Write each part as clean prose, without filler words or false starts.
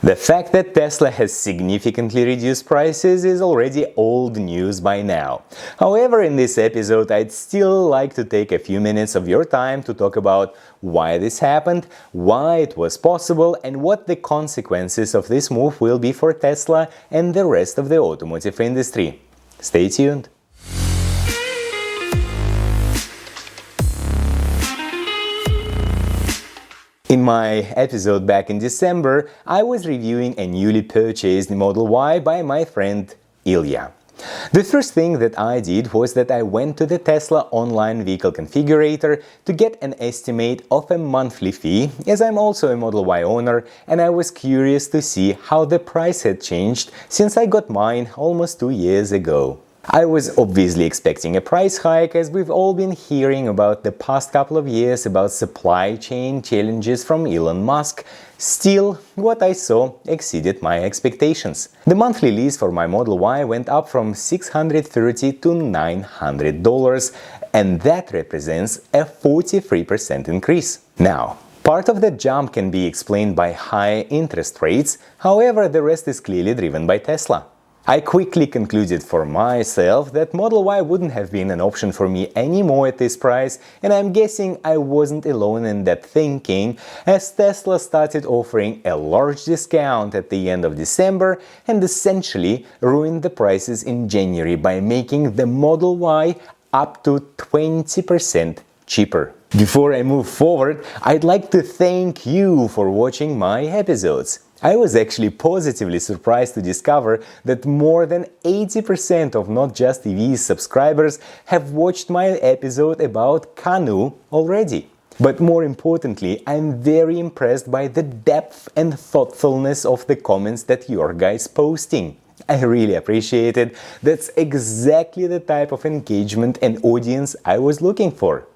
The fact that Tesla has significantly reduced prices is already old news by now. However, in this episode, I'd still like to take a few minutes of your time to talk about why this happened, why it was possible, and what the consequences of this move will be for Tesla and the rest of the automotive industry. Stay tuned. In my episode back in December, I was reviewing a newly purchased Model Y by my friend Ilya. The first thing that I did was that I went to the Tesla online vehicle configurator to get an estimate of a monthly fee, as I'm also a Model Y owner, and I was curious to see how the price had changed since I got mine almost 2 years ago. I was obviously expecting a price hike, as we've all been hearing about the past couple of years about supply chain challenges from Elon Musk. Still, what I saw exceeded my expectations. The monthly lease for my Model Y went up from $630 to $900, and that represents a 43% increase. Now, part of the jump can be explained by high interest rates, however, the rest is clearly driven by Tesla. I quickly concluded for myself that Model Y wouldn't have been an option for me anymore at this price, and I'm guessing I wasn't alone in that thinking, as Tesla started offering a large discount at the end of December and essentially ruined the prices in January by making the Model Y up to 20% cheaper. Before I move forward, I'd like to thank you for watching my episodes. I was actually positively surprised to discover that more than 80% of Not Just EVs subscribers have watched my episode about Canoo already. But more importantly, I'm very impressed by the depth and thoughtfulness of the comments that you're guys posting. I really appreciate it. That's exactly the type of engagement and audience I was looking for.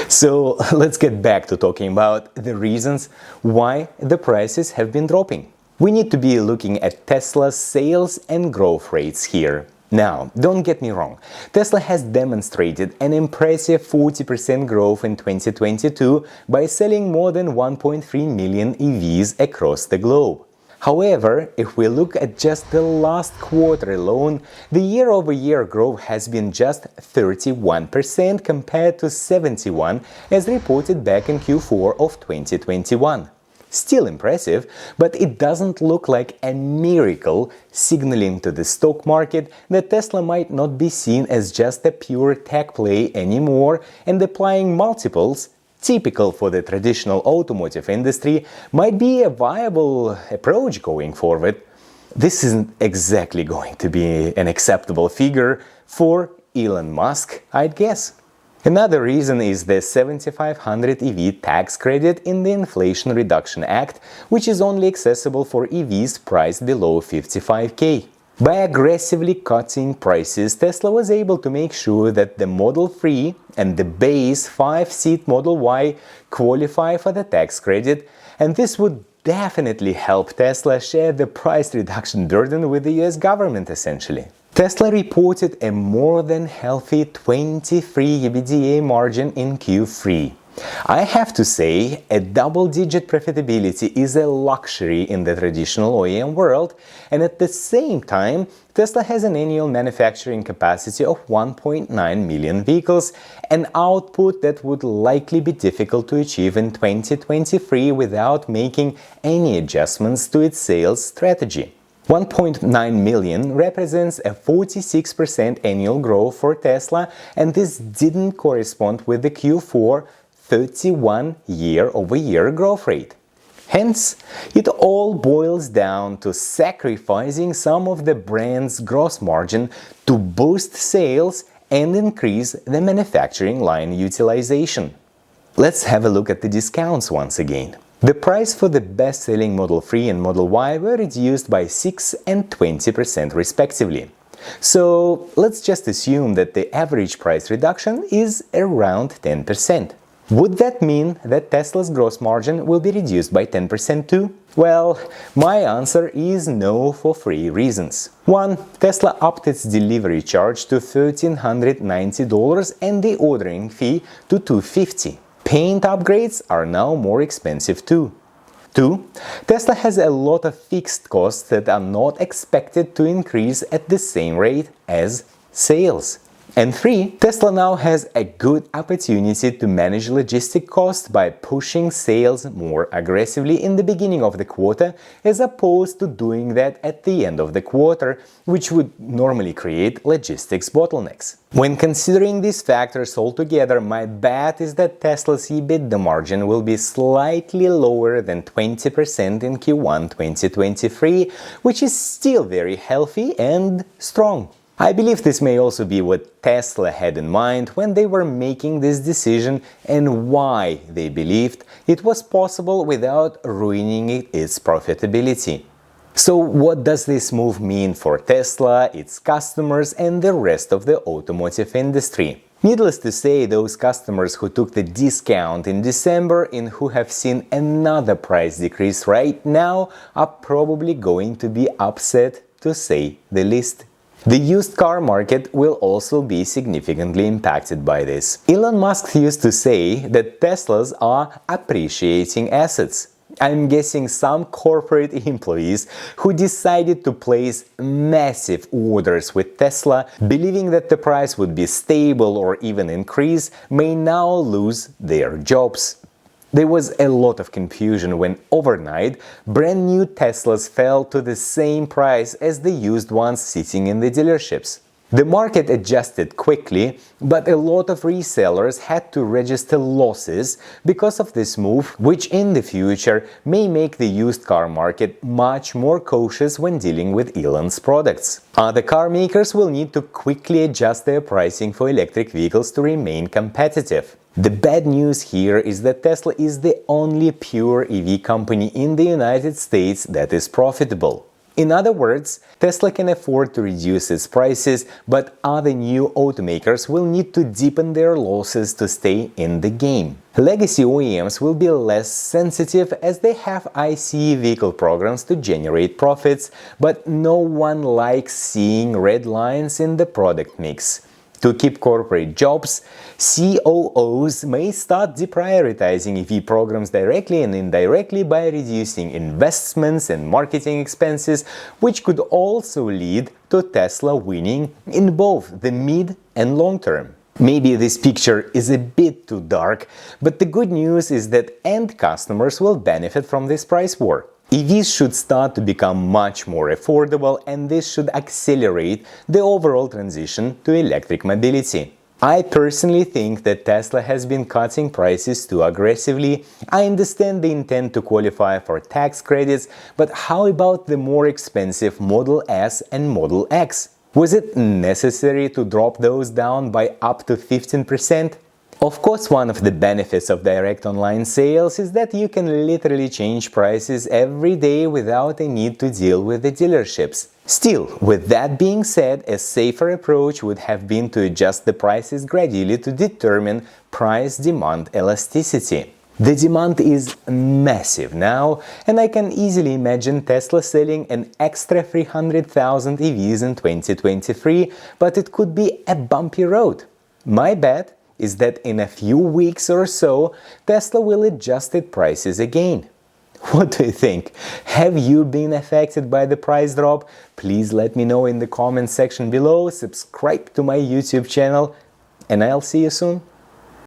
So let's get back to talking about the reasons why the prices have been dropping. We need to be looking at Tesla's sales and growth rates here. Now, don't get me wrong, Tesla has demonstrated an impressive 40% growth in 2022 by selling more than 1.3 million EVs across the globe. However, if we look at just the last quarter alone, the year-over-year growth has been just 31% compared to 71% as reported back in Q4 of 2021. Still impressive, but it doesn't look like a miracle, signaling to the stock market that Tesla might not be seen as just a pure tech play anymore, and applying multiples, typical for the traditional automotive industry, might be a viable approach going forward. This isn't exactly going to be an acceptable figure for Elon Musk, I'd guess. Another reason is the 7,500 EV tax credit in the Inflation Reduction Act, which is only accessible for EVs priced below $55,000. By aggressively cutting prices, Tesla was able to make sure that the Model 3 and the base 5-seat Model Y qualify for the tax credit, and this would definitely help Tesla share the price reduction burden with the US government essentially. Tesla reported a more than healthy 23 EBITDA margin in Q3. I have to say, a double-digit profitability is a luxury in the traditional OEM world, and at the same time, Tesla has an annual manufacturing capacity of 1.9 million vehicles, an output that would likely be difficult to achieve in 2023 without making any adjustments to its sales strategy. 1.9 million represents a 46% annual growth for Tesla, and this didn't correspond with the Q4 31 year-over-year growth rate. Hence, it all boils down to sacrificing some of the brand's gross margin to boost sales and increase the manufacturing line utilization. Let's have a look at the discounts once again. The price for the best-selling Model 3 and Model Y were reduced by 6% and 20% respectively. So let's just assume that the average price reduction is around 10%. Would that mean that Tesla's gross margin will be reduced by 10% too? Well, my answer is no for 3 reasons. 1. Tesla upped its delivery charge to $1,390 and the ordering fee to $250. Paint upgrades are now more expensive too. 2. Tesla has a lot of fixed costs that are not expected to increase at the same rate as sales. And 3. Tesla now has a good opportunity to manage logistic costs by pushing sales more aggressively in the beginning of the quarter as opposed to doing that at the end of the quarter, which would normally create logistics bottlenecks. When considering these factors all together, my bet is that Tesla's EBITDA margin will be slightly lower than 20% in Q1 2023, which is still very healthy and strong. I believe this may also be what Tesla had in mind when they were making this decision and why they believed it was possible without ruining its profitability. So what does this move mean for Tesla, its customers, and the rest of the automotive industry? Needless to say, those customers who took the discount in December and who have seen another price decrease right now are probably going to be upset, to say the least. The used car market will also be significantly impacted by this. Elon Musk used to say that Teslas are appreciating assets. I'm guessing some corporate employees who decided to place massive orders with Tesla, believing that the price would be stable or even increase, may now lose their jobs. There was a lot of confusion when overnight brand new Teslas fell to the same price as the used ones sitting in the dealerships. The market adjusted quickly, but a lot of resellers had to register losses because of this move, which in the future may make the used car market much more cautious when dealing with Elon's products. Other car makers will need to quickly adjust their pricing for electric vehicles to remain competitive. The bad news here is that Tesla is the only pure EV company in the United States that is profitable. In other words, Tesla can afford to reduce its prices, but other new automakers will need to deepen their losses to stay in the game. Legacy OEMs will be less sensitive as they have ICE vehicle programs to generate profits, but no one likes seeing red lines in the product mix. To keep corporate jobs, COOs may start deprioritizing EV programs directly and indirectly by reducing investments and marketing expenses, which could also lead to Tesla winning in both the mid and long term. Maybe this picture is a bit too dark, but the good news is that end customers will benefit from this price war. EVs should start to become much more affordable, and this should accelerate the overall transition to electric mobility. I personally think that Tesla has been cutting prices too aggressively. I understand the intent to qualify for tax credits, but how about the more expensive Model S and Model X? Was it necessary to drop those down by up to 15%? Of course, one of the benefits of direct online sales is that you can literally change prices every day without a need to deal with the dealerships. Still, with that being said, a safer approach would have been to adjust the prices gradually to determine price-demand elasticity. The demand is massive now, and I can easily imagine Tesla selling an extra 300,000 EVs in 2023, but it could be a bumpy road. My bet is that in a few weeks or so, Tesla will adjust its prices again. What do you think? Have you been affected by the price drop? Please let me know in the comment section below, subscribe to my YouTube channel, and I'll see you soon.